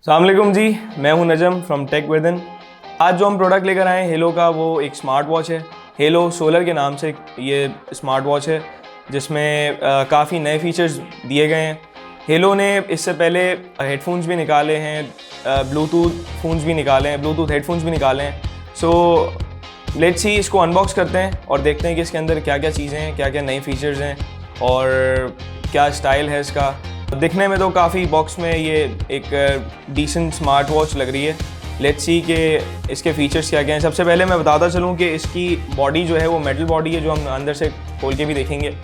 अस्सलाम वालेकुम जी, मैं हूं नजम फ्रॉम टेक विदिन। आज जो हम प्रोडक्ट लेकर आए हैं हेलो का, वो एक स्मार्ट वॉच है। हेलो सोलर के नाम से ये स्मार्ट वॉच है, जिसमें काफ़ी नए फीचर्स दिए गए हैं। हेलो ने इससे पहले हेडफोन्स भी निकाले हैं, ब्लूटूथ फ़ोन्स भी निकाले हैं, ब्लूटूथ हेडफोन्स भी निकाले हैं। सो लेट्स सी, इसको अनबॉक्स करते हैं और देखते हैं कि इसके अंदर क्या क्या चीज़ें हैं, क्या क्या नए फीचर्स हैं और क्या स्टाइल है इसका। दिखने में तो काफ़ी बॉक्स में ये एक डिसेंट स्मार्ट वॉच लग रही है। लेट्स सी कि इसके फीचर्स क्या क्या हैं। सबसे पहले मैं बताता चलूँ कि इसकी बॉडी जो है वो मेटल बॉडी है, जो हम अंदर से खोल के भी देखेंगे।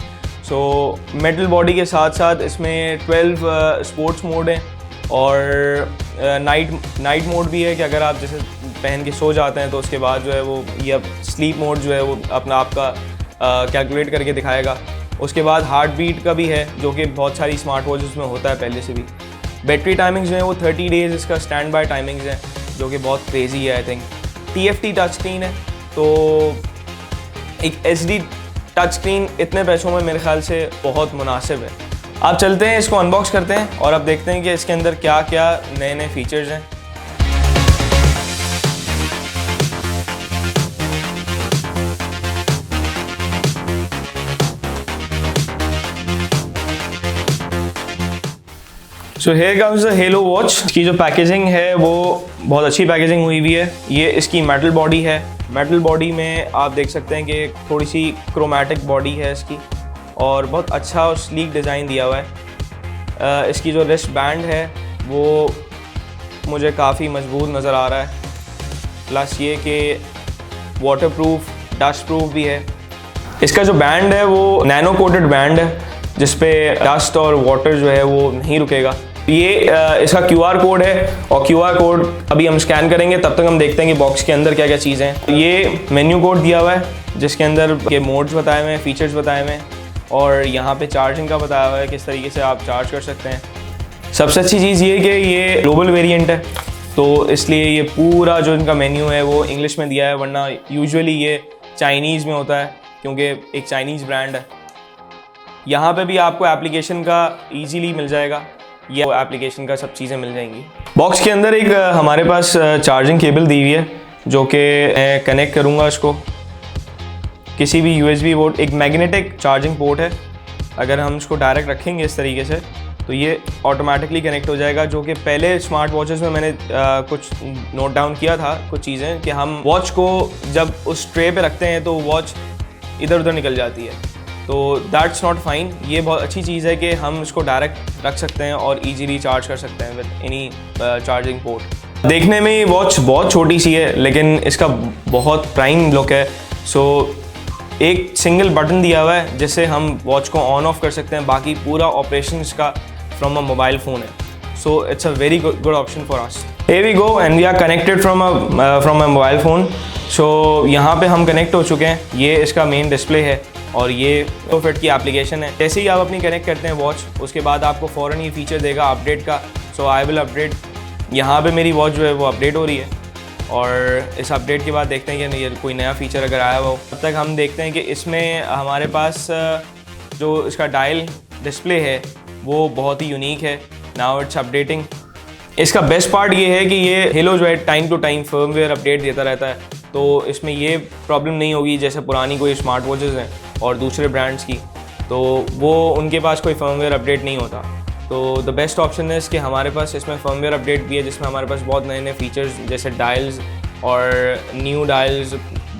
सो मेटल बॉडी के साथ साथ इसमें 12 स्पोर्ट्स मोड हैं और नाइट मोड भी है कि अगर आप जैसे पहन के सो जाते हैं तो उसके बाद जो है वो ये स्लीप मोड जो है वो अपना आपका कैलकुलेट करके दिखाएगा। उसके बाद हार्ट बीट का भी है, जो कि बहुत सारी स्मार्ट वॉचेस में होता है पहले से भी। बैटरी टाइमिंग्स जो है वो 30 डेज़ इसका स्टैंड बाय टाइमिंग्स है, जो कि बहुत क्रेजी है। I think TFT touch screen है, तो एक SD टच स्क्रीन इतने पैसों में मेरे ख्याल से बहुत मुनासिब है। आप चलते हैं, इसको अनबॉक्स करते हैं और अब देखते हैं कि इसके अंदर क्या क्या नए नए फीचर्स हैं। So here comes the hello watch. इसकी जो पैकेजिंग है वो बहुत अच्छी पैकेजिंग हुई हुई है। ये इसकी मेटल बॉडी है। मेटल बॉडी में आप देख सकते हैं कि थोड़ी सी क्रोमैटिक बॉडी है इसकी और बहुत अच्छा और स्लीक डिज़ाइन दिया हुआ है। इसकी जो रिस्ट बैंड है वो मुझे काफ़ी मजबूत नज़र आ रहा है, प्लस ये कि वाटरप्रूफ, डस्ट प्रूफ भी है। इसका जो बैंड है वो नैनो कोटेड बैंड है, जिस पे डस्ट और वाटर जो है वो नहीं रुकेगा। ये इसका QR कोड है और QR कोड अभी हम स्कैन करेंगे, तब तक हम देखते हैं कि बॉक्स के अंदर क्या क्या चीज़ें हैं। ये मेन्यू कोड दिया हुआ है जिसके अंदर ये मोड्स बताए हुए हैं, फीचर्स बताए हुए हैं और यहाँ पे चार्जिंग का बताया हुआ है, किस तरीके से आप चार्ज कर सकते हैं। सबसे अच्छी चीज़ ये कि ये ग्लोबल वेरिएंट है, तो इसलिए ये पूरा जो इनका मेन्यू है वो इंग्लिश में दिया है, वरना यूजुअली ये चाइनीज़ में होता है क्योंकि एक चाइनीज़ ब्रांड है। यहाँ पे भी आपको एप्लीकेशन का ईजीली मिल जाएगा, ये एप्लीकेशन का सब चीज़ें मिल जाएंगी। बॉक्स के अंदर एक हमारे पास चार्जिंग केबल दी हुई है, जो कि मैं कनेक्ट करूँगा इसको किसी भी USB पोर्ट। एक मैग्नेटिक चार्जिंग पोर्ट है, अगर हम इसको डायरेक्ट रखेंगे इस तरीके से तो ये ऑटोमेटिकली कनेक्ट हो जाएगा, जो कि पहले स्मार्ट वॉचेस में मैंने कुछ नोट डाउन किया था कुछ चीज़ें कि हम वॉच को जब उस ट्रे पे रखते हैं तो वॉच इधर उधर निकल जाती है, तो दैट्स नॉट फाइन। ये बहुत अच्छी चीज़ है कि हम इसको डायरेक्ट रख सकते हैं और इजीली चार्ज कर सकते हैं विद एनी चार्जिंग पोर्ट। देखने में ये वॉच बहुत छोटी सी है, लेकिन इसका बहुत प्राइम लुक है। सो एक सिंगल बटन दिया हुआ है जिससे हम वॉच को ऑन ऑफ कर सकते हैं, बाकी पूरा ऑपरेशन इसका फ्रॉम अ मोबाइल फ़ोन है। So it's a very good option for us. Here we go and we are connected from a mobile phone. So यहाँ पे हम कनेक्ट हो चुके हैं। ये इसका मेन डिस्प्ले है और ये तो फिट की एप्लीकेशन है। जैसे ही आप अपनी कनेक्ट करते हैं वॉच, उसके बाद आपको फ़ौरन ये फीचर देगा अपडेट का। सो आई विल अपडेट। यहाँ पे मेरी वॉच जो है वो अपडेट हो रही है और इस अपडेट के बाद देखते हैं कि ये कोई नया फीचर अगर आया हो। तब तक हम देखते हैं कि इसमें हमारे पास जो इसका डायल डिस्प्ले है वो बहुत ही यूनिक है। Now it's updating. इसका बेस्ट पार्ट ये है कि ये हेलो जो है time to time firmware update देता रहता है, तो इसमें ये प्रॉब्लम नहीं होगी जैसे पुरानी कोई स्मार्ट वॉचेस हैं और दूसरे ब्रांड्स की, तो वो उनके पास कोई फर्मवेयर अपडेट नहीं होता। तो द बेस्ट ऑप्शन है कि हमारे पास इसमें फर्मवेयर अपडेट भी है, जिसमें हमारे पास बहुत नए नए फीचर्स जैसे डायल्स और न्यू डायल्स,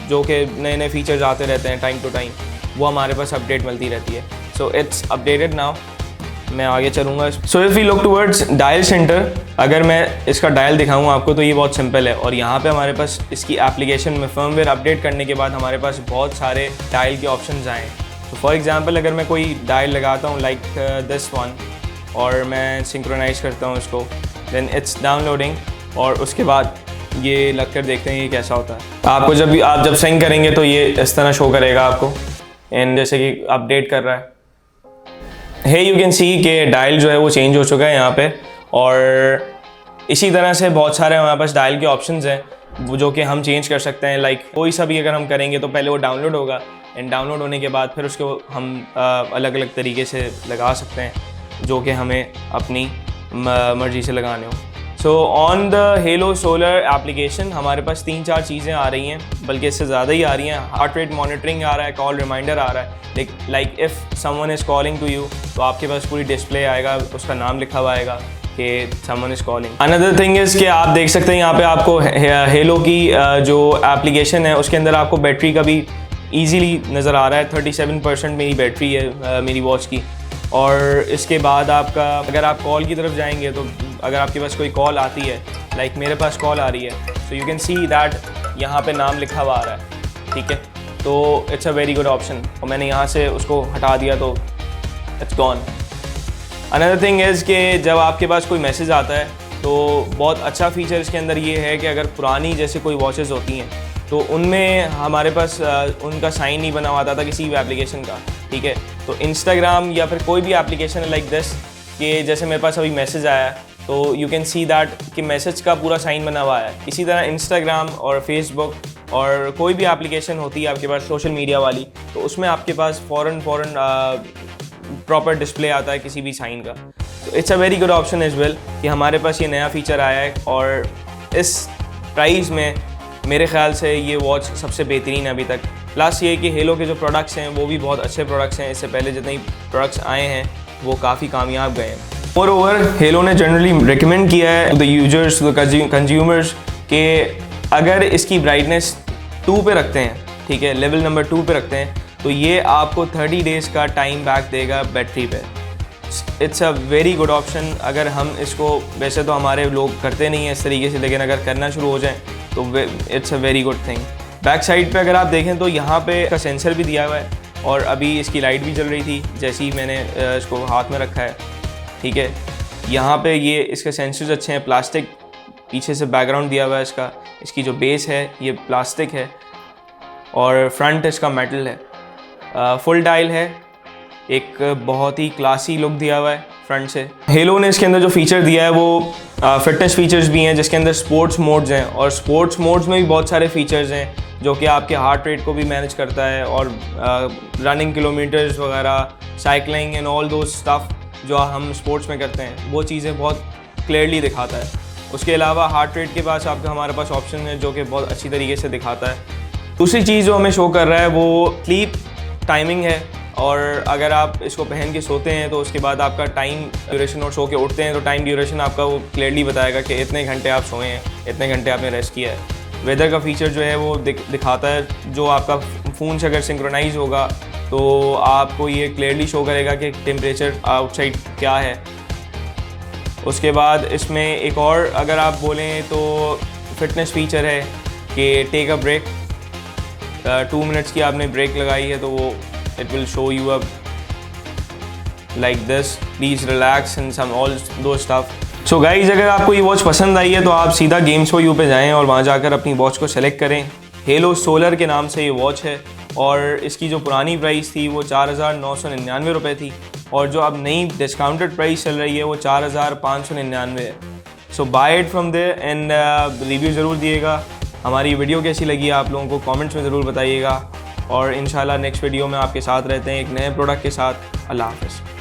जो कि नए नए फीचर्स आते रहते हैं टाइम टू टाइम, वो हमारे पास अपडेट मिलती रहती है। So it's updated now. मैं आगे चलूँगा। So if we look towards dial centre, अगर मैं इसका डायल दिखाऊँ आपको तो ये बहुत सिंपल है और यहाँ पे हमारे पास इसकी एप्लीकेशन में फर्मवेयर अपडेट करने के बाद हमारे पास बहुत सारे डायल के ऑप्शंस आए। तो फॉर एग्जांपल अगर मैं कोई डायल लगाता हूँ लाइक दिस वन और मैं सिंक्रोनाइज़ करता हूँ इसको, देन इट्स डाउनलोडिंग और उसके बाद ये लग कर देखते हैं ये कैसा होता है। आपको जब सिंक करेंगे तो ये इस तरह शो करेगा आपको, एंड जैसे कि अपडेट कर रहा है। यू कैन सी कि डायल जो है वो चेंज हो चुका है यहाँ पे, और इसी तरह से बहुत सारे हमारे पास डायल के ऑप्शंस हैं वो जो कि हम चेंज कर सकते हैं। लाइक कोई सा भी अगर हम करेंगे तो पहले वो डाउनलोड होगा, एंड डाउनलोड होने के बाद फिर उसको हम अलग अलग तरीके से लगा सकते हैं जो कि हमें अपनी मर्ज़ी से लगाने हो। So on the hello solar application हमारे पास 3-4 चीज़ें आ रही हैं, बल्कि इससे ज़्यादा ही आ रही हैं। हार्ट रेट मॉनिटरिंग आ रहा है, कॉल रिमाइंडर आ रहा है, like if someone is calling to you तो आपके पास पूरी डिस्प्ले आएगा, उसका नाम लिखा हुआ आएगा कि someone is calling. Another thing is कि आप देख सकते हैं यहाँ पे आपको हेलो की जो एप्लीकेशन है उसके अंदर आपको बैटरी का भी ईजीली नज़र आ रहा है। 37% मेरी बैटरी है मेरी वॉच की। और इसके बाद आपका अगर आप कॉल की तरफ जाएंगे तो अगर आपके पास कोई कॉल आती है, लाइक मेरे पास कॉल आ रही है, तो यू कैन सी दैट यहाँ पे नाम लिखा हुआ आ रहा है, ठीक है। तो it's a very good option. और मैंने यहाँ से उसको हटा दिया तो it's gone. Another thing is कि जब आपके पास कोई मैसेज आता है तो बहुत अच्छा फीचर इसके अंदर ये है कि अगर पुरानी जैसे कोई वॉचेस होती हैं तो उनमें हमारे पास उनका साइन नहीं बना हुआ था किसी भी एप्लीकेशन का, ठीक है। तो इंस्टाग्राम या फिर कोई भी एप्लीकेशन है लाइक दिस कि जैसे मेरे पास अभी मैसेज आया तो यू कैन सी दैट कि मैसेज का पूरा साइन बना हुआ है। इसी तरह इंस्टाग्राम और फेसबुक और कोई भी एप्लीकेशन होती है आपके पास सोशल मीडिया वाली, तो उसमें आपके पास फ़ौरन प्रॉपर डिस्प्ले आता है किसी भी साइन का। तो it's a very good option as well कि हमारे पास ये नया फीचर आया है। और इस प्राइस में मेरे ख्याल से ये वॉच सबसे बेहतरीन है अभी तक। प्लस ये कि हेलो के जो प्रोडक्ट्स हैं वो भी बहुत अच्छे प्रोडक्ट्स हैं। इससे पहले जितने प्रोडक्ट्स आए हैं वो काफ़ी कामयाब गए हैं। और ओवर हेलो ने जनरली रिकमेंड किया है to the users, to the consumers कि अगर इसकी ब्राइटनेस 2 पे रखते हैं, ठीक है, लेवल नंबर 2 पे रखते हैं, तो ये आपको 30 डेज़ का टाइम बैक देगा बैटरी पे। It's a very good option. अगर हम इसको, वैसे तो हमारे लोग करते नहीं हैं इस तरीके से, लेकिन अगर करना शुरू हो जाए तो it's a very good thing. Back side पे अगर आप देखें तो यहाँ पे इसका सेंसर भी दिया हुआ है और अभी इसकी लाइट भी जल रही थी जैसे ही मैंने इसको हाथ में रखा है, ठीक है। यहाँ पे ये इसके सेंसर्स अच्छे हैं, प्लास्टिक पीछे से बैकग्राउंड दिया हुआ है इसका। इसकी जो बेस है ये प्लास्टिक है और फ्रंट इसका मेटल है। फुल डायल है, एक बहुत ही क्लासी लुक दिया हुआ है फ्रंट से। हेलो ने इसके अंदर जो फीचर दिया है वो फिटनेस फीचर्स भी हैं, जिसके अंदर स्पोर्ट्स मोड्स हैं और स्पोर्ट्स मोड्स में भी बहुत सारे फीचर्स हैं जो कि आपके हार्ट रेट को भी मैनेज करता है और रनिंग किलोमीटर्स वगैरह, cycling and all those stuff जो हम स्पोर्ट्स में करते हैं वो चीज़ें बहुत क्लियरली दिखाता है। उसके अलावा हार्ट रेट के पास आपका हमारे पास ऑप्शन है जो कि बहुत अच्छी तरीके से दिखाता है। दूसरी चीज़ जो हमें शो कर रहा है वो स्लीप टाइमिंग है। और अगर आप इसको पहन के सोते हैं तो उसके बाद आपका टाइम ड्यूरेशन, और सो के उठते हैं तो टाइम ड्यूरेशन आपका वो क्लियरली बताएगा कि इतने घंटे आप सोए हैं, इतने घंटे आपने रेस्ट किया है। वेदर का फीचर जो है वो दिखाता है, जो आपका फ़ोन से अगर सिंक्रोनाइज होगा तो आपको ये क्लियरली शो करेगा कि टेम्परेचर आउटसाइड क्या है। उसके बाद इसमें एक और अगर आप बोलें तो फिटनेस फीचर है कि टेक अ ब्रेक। 2 मिनट्स की आपने ब्रेक लगाई है तो वो it will show you up like this, please relax and some all those stuff. So guys, अगर आपको ये वॉच पसंद आई है तो आप सीधा गेम्स फॉर यू पे जाएं और वहाँ जाकर अपनी वॉच को सेलेक्ट करें। हेलो सोलर के नाम से ये वॉच है और इसकी जो पुरानी प्राइस थी वो 4,999 रुपये थी और जो अब नई डिस्काउंटेड प्राइस चल रही है वो 4,599 है। So buy it from there and review ज़रूर दिएगा। हमारी वीडियो कैसी लगी आप लोगों को कमेंट्स में ज़रूर बताइएगा और इंशाल्लाह नेक्स्ट वीडियो में आपके साथ रहते हैं एक नए प्रोडक्ट के साथ। अल्लाह हाफ़िज़।